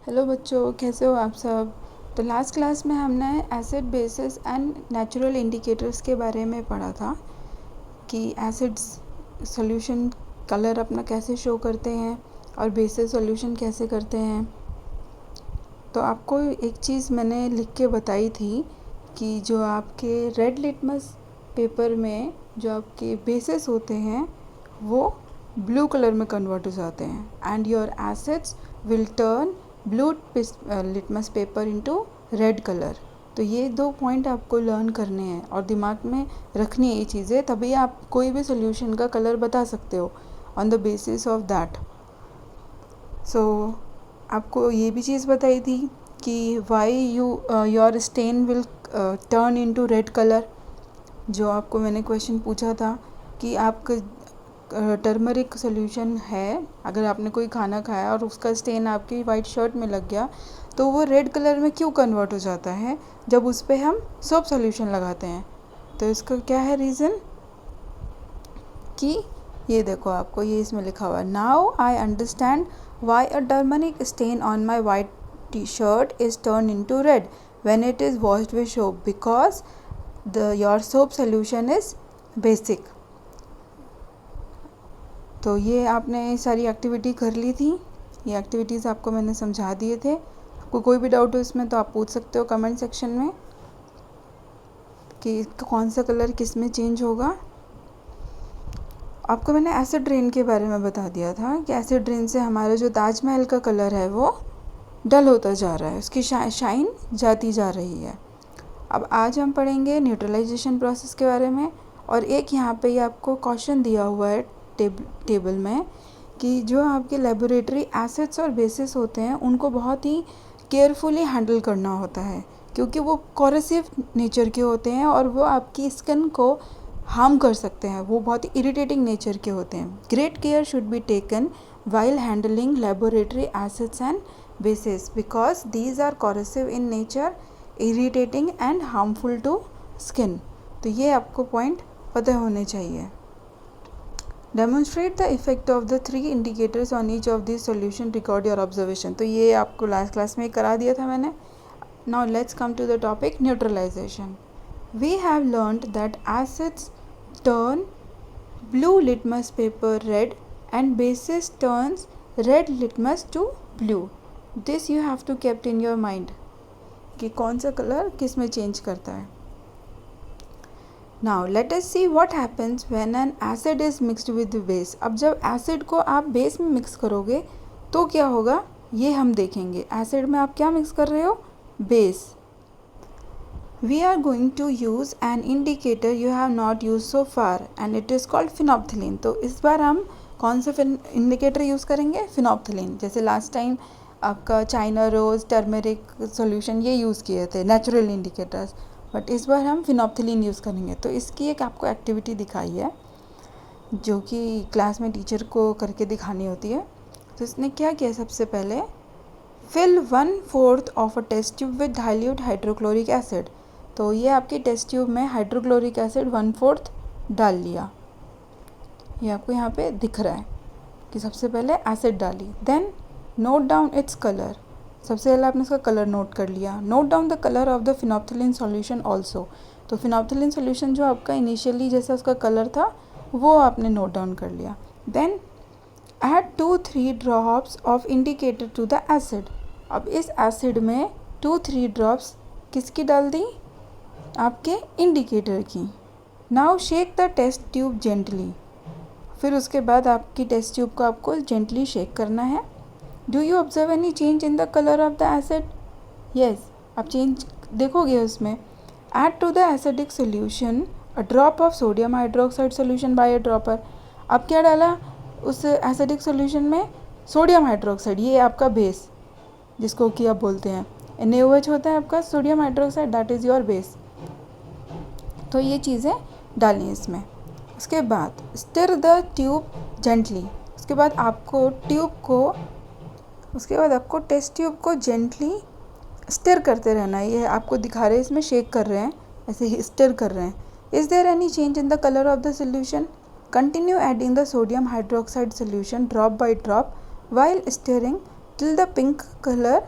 Hello बच्चों, कैसे हो आप सब। तो लास्ट क्लास में हमने acid basis and natural indicators के बारे में पढ़ा था कि एसिड्स सॉल्यूशन कलर अपना कैसे शो करते हैं और बेसिस सॉल्यूशन कैसे करते हैं। तो आपको एक चीज़ मैंने लिख के बताई थी कि जो आपके रेड लिटमस पेपर में जो आपके बेसिस होते हैं वो ब्लू कलर में कन्वर्ट हो जाते हैं and your acids will turn blue litmus paper into red colour. तो ये 2 पॉइंट आपको लर्न करने हैं और दिमाग में रखनी है ये चीज़ें, तभी आप कोई भी सोल्यूशन का कलर बता सकते हो on the basis of that. So आपको ये भी चीज़ बताई थी कि why your stain will turn into red colour. जो आपको मैंने क्वेश्चन पूछा था कि आपका टर्मरिक सोल्यूशन है, अगर आपने कोई खाना खाया और उसका स्टेन आपकी वाइट शर्ट में लग गया तो वो रेड कलर में क्यों कन्वर्ट हो जाता है जब उस पर हम सोप सोल्यूशन लगाते हैं। तो इसका क्या है रीज़न कि ये देखो, आपको ये इसमें लिखा हुआ है, now I understand why a turmeric stain on my white T shirt is turn into red when it is washed with soap because your soap solution is basic. तो ये आपने सारी एक्टिविटी कर ली थी, ये एक्टिविटीज़ आपको मैंने समझा दिए थे। आपको कोई भी डाउट हो इसमें तो आप पूछ सकते हो कमेंट सेक्शन में कि कौन सा कलर किस में चेंज होगा। आपको मैंने एसिड रेन के बारे में बता दिया था कि एसिड रेन से हमारा जो ताजमहल का कलर है वो डल होता जा रहा है, उसकी शाइन जाती जा रही है। अब आज हम पढ़ेंगे न्यूट्रलाइजेशन प्रोसेस के बारे में। और एक यहाँ पे ये आपको क्वेश्चन दिया हुआ है टेबल में कि जो आपके लेबोरेटरी एसिड्स और बेसिस होते हैं उनको बहुत ही केयरफुली हैंडल करना होता है क्योंकि वो कोरेसिव नेचर के होते हैं और वो आपकी स्किन को हार्म कर सकते हैं, वो बहुत ही इरिटेटिंग नेचर के होते हैं। Great care should be taken while handling laboratory acids and bases because these are corrosive in nature, irritating and harmful to skin। तो ये आपको पॉइंट पता होने चाहिए। Demonstrate the effect of the 3 indicators on each of these solution, record your observation। तो ये आपको last class में करा दिया था मैंने। Now let's come to the topic neutralization। We have learned that acids turn blue litmus paper red and basis turns red litmus to blue। This you have to kept in your mind कि कौन सा colour किस में change करता है। Now let us see what happens when an acid is mixed with base। अब जब acid को आप बेस में मिक्स करोगे तो क्या होगा ये हम देखेंगे। एसिड में आप क्या मिक्स कर रहे हो, base. We are going to use an indicator you have not used so far and it is called phenolphthalein। तो इस बार हम कौन सा इंडिकेटर यूज़ करेंगे, फिनॉप्थलीन। जैसे लास्ट टाइम आपका चाइना रोज़ टर्मरिक सॉल्यूशन ये यूज़ किए थे नेचुरल इंडिकेटर्स, बट इस बार हम फिनॉप्थलीन यूज़ करेंगे। तो इसकी एक आपको एक्टिविटी दिखाई है जो कि क्लास में टीचर को करके दिखानी होती है। तो इसने क्या किया, सबसे पहले fill 1/4 of a test tube with dilute hydrochloric acid. तो ये आपकी टेस्ट ट्यूब में हाइड्रोक्लोरिक एसिड 1/4 डाल लिया, ये आपको यहाँ पे दिख रहा है कि सबसे पहले एसिड डाली। Then note down its colour, सबसे पहले आपने इसका कलर नोट कर लिया। Note down the colour of the phenolphthalein solution also. तो फिनॉप्थलीन सॉल्यूशन जो आपका इनिशियली जैसा उसका कलर था वो आपने नोट डाउन कर लिया। Then add 2-3 drops of indicator to the acid. अब इस एसिड में 2-3 ड्रॉप्स किसकी डाल दी, आपके इंडिकेटर की। Now shake the test tube gently. फिर उसके बाद आपकी टेस्ट ट्यूब को आपको जेंटली शेक करना है। Do you observe any change in the colour of the acid, yes आप चेंज देखोगे उसमें। Add to the acidic solution a drop of sodium hydroxide solution by a dropper. अब क्या डाला उस एसिडिक सोल्यूशन में, सोडियम हाइड्रोक्साइड, ये आपका बेस जिसको कि आप बोलते हैं NaOH होता है आपका sodium hydroxide, that is your base. तो ये चीज़ें डालें इसमें। उसके बाद स्टिर द ट्यूब जेंटली। उसके बाद आपको टेस्ट ट्यूब को जेंटली स्टिर करते रहना है। ये आपको दिखा रहे हैं, इसमें शेक कर रहे हैं, ऐसे ही स्टिर कर रहे हैं। Is there any change in the colour of the solution, continue adding the sodium hydroxide solution drop by drop while stirring till the pink color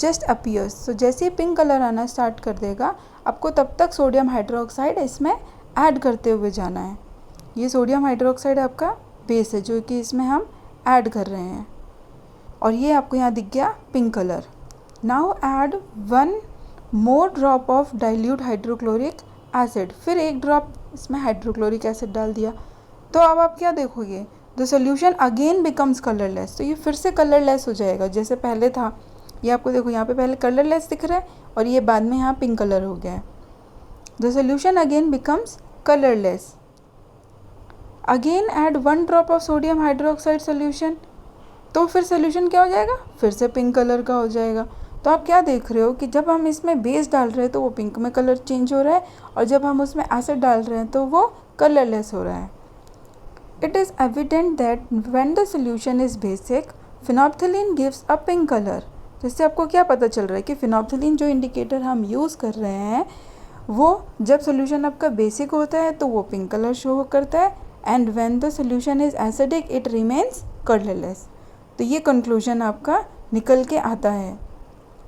just appears. So जैसे ही पिंक कलर आना start कर देगा आपको तब तक sodium hydroxide इसमें add करते हुए जाना है. ये सोडियम हाइड्रोक्साइड आपका बेस है जो कि इसमें हम ऐड कर रहे हैं और ये आपको यहाँ दिख गया pink colour. Now add 1 more drop of dilute hydrochloric acid. फिर एक ड्रॉप इसमें हाइड्रोक्लोरिक एसिड डाल दिया. तो अब आप क्या देखोगे, the solution again becomes colourless. तो ये फिर से कलरलेस हो जाएगा जैसे पहले था. ये आपको देखो यहाँ पे पहले कलरलेस दिख रहा है और ये बाद में यहाँ पिंक कलर हो गया है. The solution again becomes colourless. Again add 1 drop of sodium hydroxide solution. तो फिर सोल्यूशन क्या हो जाएगा, फिर से पिंक कलर का हो जाएगा. तो आप क्या देख रहे हो कि जब हम इसमें बेस डाल रहे हैं तो वो पिंक में कलर चेंज हो रहा है और जब हम उसमें एसिड डाल रहे हैं तो वो कलरलेस हो रहा है. It is evident that when the solution is basic phenolphthalein gives a pink colour. जिससे आपको क्या पता चल रहा है कि फिनोप्थिलीन जो इंडिकेटर हम यूज़ कर रहे हैं वो जब सोल्यूशन आपका बेसिक होता है तो वो पिंक कलर शो करता है and when the solution is acidic it remains colourless. तो ये कंक्लूजन आपका निकल के आता है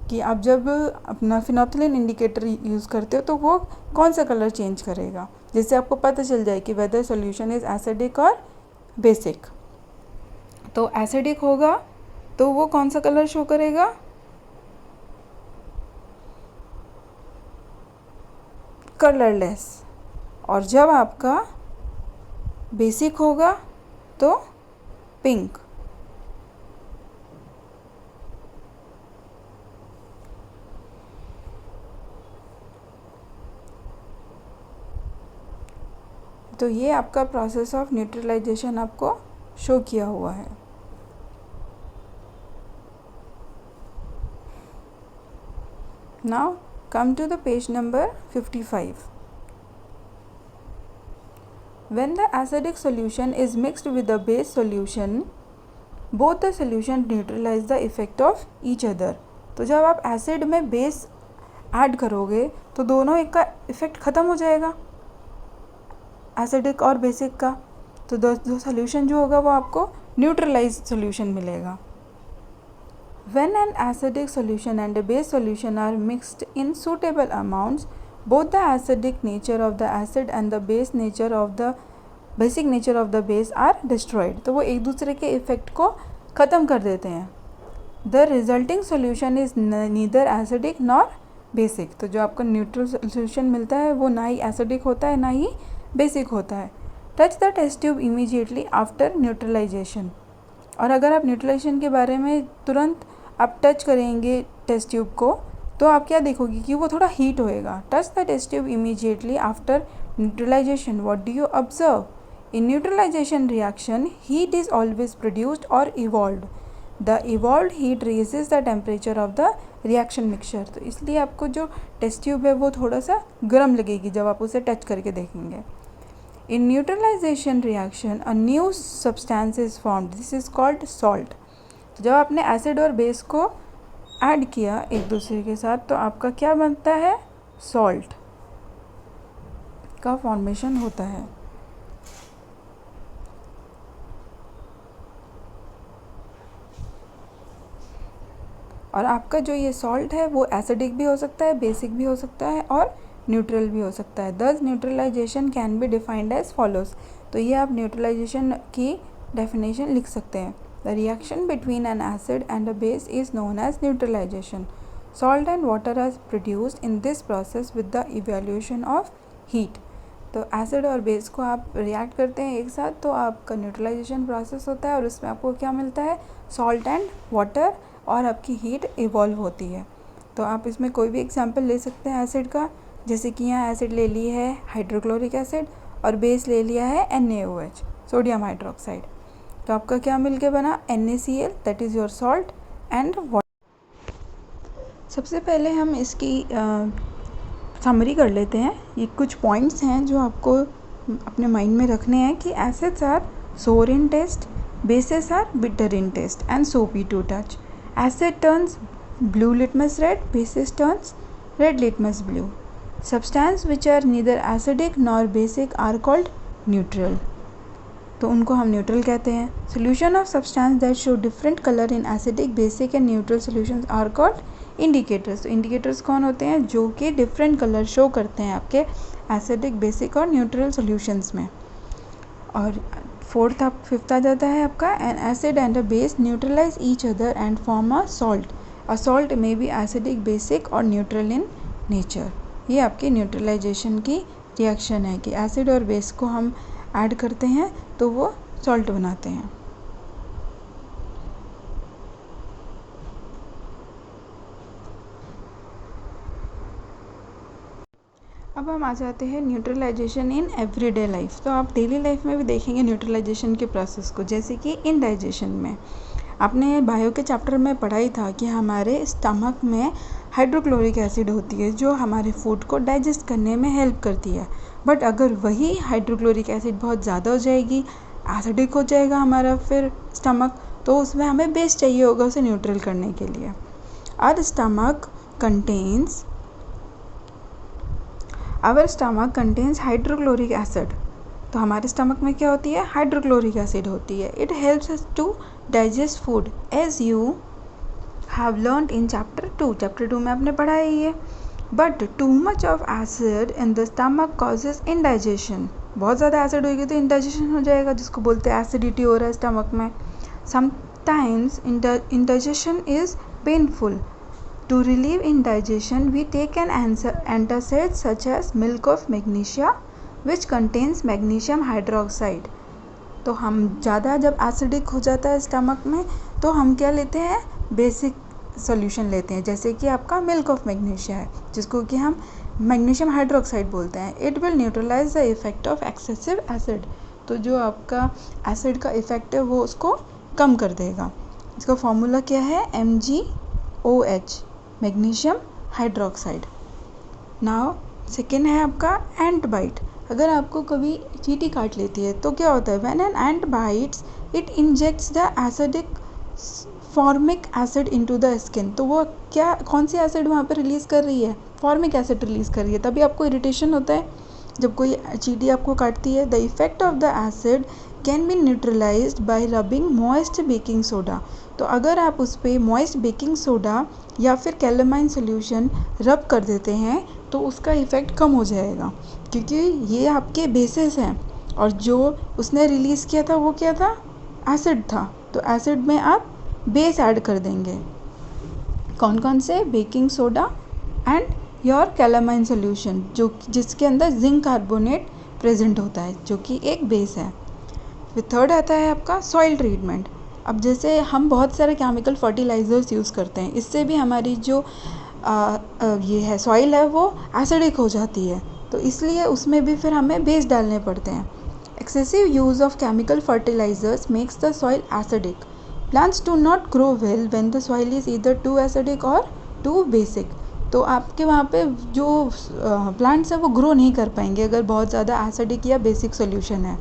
कि आप जब अपना फिनोप्थिलीन इंडिकेटर यूज़ करते हो तो वो कौन सा कलर चेंज करेगा, जिससे आपको पता चल जाए कि वेदर सोल्यूशन इज़ एसिडिक और बेसिक. तो एसिडिक होगा तो वो कौन सा कलर शो करेगा, कलरलेस. और जब आपका बेसिक होगा तो पिंक. तो ये आपका प्रोसेस ऑफ न्यूट्रलाइजेशन आपको शो किया हुआ है. Now come to the page number 55. When the acidic solution is mixed with the base solution, both the solution neutralize the effect of each other. तो जब आप एसिड में बेस ऐड करोगे तो दोनों एक का इफ़ेक्ट ख़त्म हो जाएगा एसिडिक और बेसिक का. तो जो सोल्यूशन जो होगा वो आपको न्यूट्रलाइज सोल्यूशन मिलेगा. When an acidic solution and a base solution are mixed in suitable amounts, both the acidic nature of the acid and the basic nature of the base are destroyed. तो वो एक दूसरे के effect को ख़त्म कर देते हैं. The resulting solution is neither acidic nor basic. तो जो आपको न्यूट्रल सोल्यूशन मिलता है वो ना ही एसिडिक होता है ना ही बेसिक होता है. Touch the test tube immediately after neutralization. और अगर आप न्यूट्रलाइजेशन के बारे में तुरंत आप टच करेंगे टेस्ट ट्यूब को तो आप क्या देखोगे कि वो थोड़ा हीट होएगा. Touch the test tube immediately after neutralisation. What do you observe? In neutralisation reaction heat is always produced और evolved. The evolved heat raises the temperature of the reaction mixture. तो इसलिए आपको जो टेस्ट ट्यूब है वो थोड़ा सा गर्म लगेगी जब आप उसे टच करके देखेंगे. In neutralization reaction, a new substance is formed. This is called salt. जब आपने एसिड और बेस को ऐड किया एक दूसरे के साथ तो आपका क्या बनता है, सॉल्ट का फॉर्मेशन होता है. और आपका जो ये सॉल्ट है वो एसिडिक भी हो सकता है, बेसिक भी हो सकता है और न्यूट्रल भी हो सकता है. Thus neutralization can be defined as follows. तो ये आप न्यूट्रलाइजेशन की डेफिनेशन लिख सकते हैं. The reaction between an acid and a base is known as neutralization. Salt and water are produced in this process with the evaluation of heat. तो acid और base को आप रिएक्ट करते हैं एक साथ तो आपका न्यूट्रलाइजेशन प्रोसेस होता है और उसमें आपको क्या मिलता है, सॉल्ट एंड वाटर, और आपकी हीट इवॉल्व होती है. तो आप इसमें कोई भी एग्जाम्पल ले सकते हैं एसिड का. जैसे कि यहाँ एसिड ले ली है हाइड्रोक्लोरिक एसिड और बेस ले लिया है NaOH सोडियम हाइड्रोक्साइड. तो आपका क्या मिल के बना, NaCl, that is your salt and water. सबसे पहले हम इसकी समरी कर लेते हैं. ये कुछ पॉइंट्स हैं जो आपको अपने माइंड में रखने हैं कि acids are sour in taste, bases are bitter in taste and soapy to touch. Acid turns blue litmus red, bases turns red litmus blue. Substances which are neither acidic nor basic are called neutral. तो उनको हम neutral कहते हैं। Solution of substance that show different colour in acidic, basic and neutral solutions are called indicators. तो indicators कौन होते हैं? जो कि डिफरेंट कलर शो करते हैं आपके एसिडिक, बेसिक और न्यूट्रल सोल्यूशंस में। और फिफ्थ आ जाता है आपका, an acid and a base neutralize each other and form a salt. A salt may be acidic, basic और न्यूट्रल इन नेचर। ये आपकी न्यूट्रलाइजेशन की रिएक्शन है कि एसिड और बेस को हम ऐड करते हैं तो वो सॉल्ट बनाते हैं। अब हम आ जाते हैं न्यूट्रलाइजेशन इन एवरीडे लाइफ। तो आप डेली लाइफ में भी देखेंगे न्यूट्रलाइजेशन के प्रोसेस को, जैसे कि इंडाइजेशन में आपने बायो के चैप्टर में पढ़ा ही था कि हमारे स्टमक में हाइड्रोक्लोरिक एसिड होती है जो हमारे फूड को डाइजेस्ट करने में हेल्प करती है। बट अगर वही हाइड्रोक्लोरिक एसिड बहुत ज़्यादा हो जाएगी, एसिडिक हो जाएगा हमारा फिर स्टमक, तो उसमें हमें बेस चाहिए होगा उसे न्यूट्रल करने के लिए। Our stomach contains hydrochloric acid. तो हमारे स्टमक में क्या होती है? हाइड्रोक्लोरिक एसिड होती है। It helps us to digest food as you have learned in chapter 2। Chapter 2 में आपने पढ़ा है ये। But too much of acid in the stomach causes indigestion. बहुत ज़्यादा एसिड होगी तो इंडाइजेशन हो जाएगा, जिसको बोलते हैं एसिडिटी हो रहा है स्टमक में। Sometimes indigestion is painful. To relieve indigestion, we take an antacid such as milk of magnesia, which contains magnesium hydroxide. तो हम ज़्यादा जब एसिडिक हो जाता है स्टमक में तो हम क्या लेते हैं? बेसिक सॉल्यूशन लेते हैं, जैसे कि आपका मिल्क ऑफ मैग्नीशिया है, जिसको कि हम मैग्नीशियम हाइड्रोक्साइड बोलते हैं। It will neutralize the effect of excessive acid. तो जो आपका एसिड का इफेक्ट है वो उसको कम कर देगा। इसका फॉर्मूला क्या है? MgOH, magnesium hydroxide. Now second है आपका एंट बाइट। अगर आपको कभी चींटी काट लेती है तो क्या होता है? When an ant bytes it injects the acidic formic acid into the skin. तो वो क्या, कौन सी एसिड वहाँ पे रिलीज़ कर रही है? फॉर्मिक एसिड रिलीज़ कर रही है। तभी आपको इरिटेशन होता है जब कोई चींटी आपको काटती है। The effect of the acid can be neutralised bye rubbing moist baking soda. तो अगर आप उस पर मॉइस्ट बेकिंग सोडा या फिर कैलामाइन सोल्यूशन रब कर देते हैं तो उसका इफ़ेक्ट कम हो जाएगा, क्योंकि ये आपके बेसिस हैं और जो उसने रिलीज़ किया था वो क्या था? एसिड था। तो एसिड में आप बेस ऐड कर देंगे। कौन कौन से? Baking soda and your calamine solution, जो जिसके अंदर जिंक कार्बोनेट प्रेजेंट होता है, जो कि एक बेस है। फिर थर्ड आता है आपका सॉइल ट्रीटमेंट। अब जैसे हम बहुत सारे केमिकल फर्टिलाइज़र्स यूज़ करते हैं, इससे भी हमारी जो ये है सॉइल है वो एसिडिक हो जाती है, तो इसलिए उसमें भी फिर हमें बेस डालने पड़ते हैं। Excessive use of chemical fertilizers makes the soil acidic. Plants do not grow well when the soil is either too acidic or too basic. तो आपके वहाँ पे जो प्लांट्स है वो ग्रो नहीं कर पाएंगे अगर बहुत ज़्यादा एसिडिक या बेसिक सोल्यूशन है,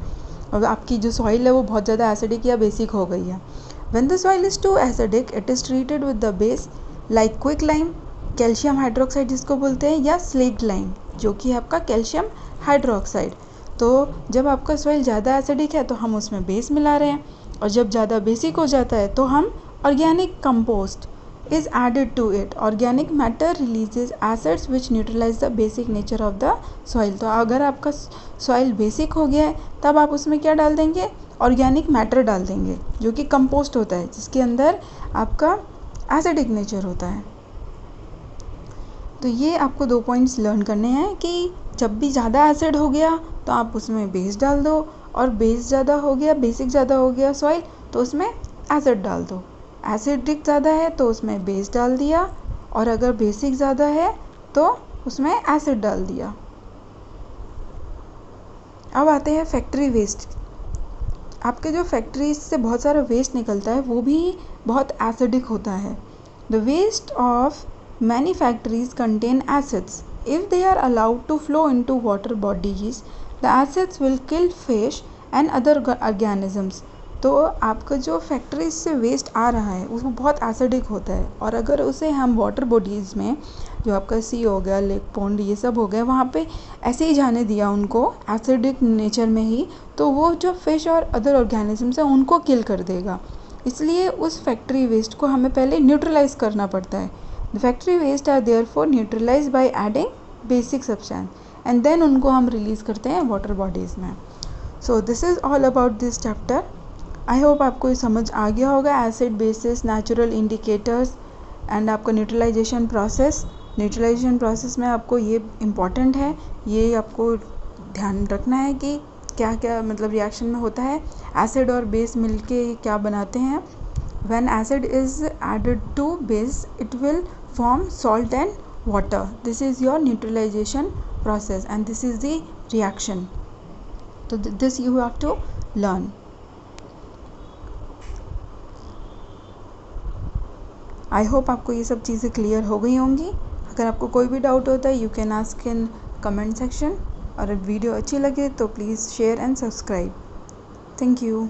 और आपकी जो सॉइल है वो बहुत ज़्यादा एसिडिक या बेसिक हो गई है। When the soil is too acidic, it is treated with the base like quicklime, calcium hydroxide जिसको बोलते हैं, या स्लेट लाइम जो कि है आपका कैल्शियम हाइड्रोक्साइड। तो जब आपका सॉइल ज़्यादा एसिडिक है तो हम उसमें बेस मिला रहे हैं, और जब ज़्यादा बेसिक हो जाता है तो हम organic compost is added to it. Organic matter releases acids which neutralize the basic nature of the soil. तो अगर आपका सॉइल बेसिक हो गया है तब आप उसमें क्या डाल देंगे? ऑर्गेनिक मैटर डाल देंगे, जो कि कंपोस्ट होता है, जिसके अंदर आपका एसिडिक नेचर होता है। तो ये आपको 2 पॉइंट्स लर्न करने हैं कि जब भी ज़्यादा एसिड हो गया तो आप उसमें बेस डाल दो, और बेस ज़्यादा हो गया, बेसिक ज़्यादा हो गया सॉइल, तो उसमें एसिड डाल दो। एसिडिक ज़्यादा है तो उसमें बेस डाल दिया, और अगर बेसिक ज़्यादा है तो उसमें एसिड डाल दिया। अब आते हैं फैक्ट्री वेस्ट। आपके जो फैक्ट्रीज से बहुत सारा वेस्ट निकलता है वो भी बहुत एसिडिक होता है। The waste of many factories contain acids. If they are allowed to flow into water bodies, the acids will kill fish and other organisms. तो आपका जो फैक्ट्री से वेस्ट आ रहा है वो बहुत एसिडिक होता है, और अगर उसे हम वाटर बॉडीज़ में, जो आपका सी हो गया, लेक पॉन्ड, ये सब हो गए, वहाँ पे ऐसे ही जाने दिया उनको एसिडिक नेचर में ही, तो वो जो फिश और अदर ऑर्गेनिजम्स हैं उनको किल कर देगा। इसलिए उस फैक्ट्री वेस्ट को हमें पहले न्यूट्रलाइज करना पड़ता है। The factory waste are therefore neutralize by adding basic substance, and then उनको हम रिलीज़ करते हैं वाटर बॉडीज़ में। So this is all about this chapter. I hope आपको ये समझ आ गया होगा, acid, bases, natural indicators and आपका न्यूट्रलाइजेशन प्रोसेस। न्यूट्रलाइजेशन प्रोसेस में आपको ये इम्पॉर्टेंट है, ये आपको ध्यान रखना है कि क्या क्या मतलब रिएक्शन में होता है। एसिड और बेस मिलके क्या बनाते हैं। When acid is added to base it will form salt and water. This is your neutralization process and this is the reaction. So this you have to learn. I hope आपको ये सब चीज़ें clear हो गई होंगी। अगर आपको कोई भी डाउट होता है you can ask in comment section, और वीडियो अच्छी लगे तो please share and subscribe. Thank you.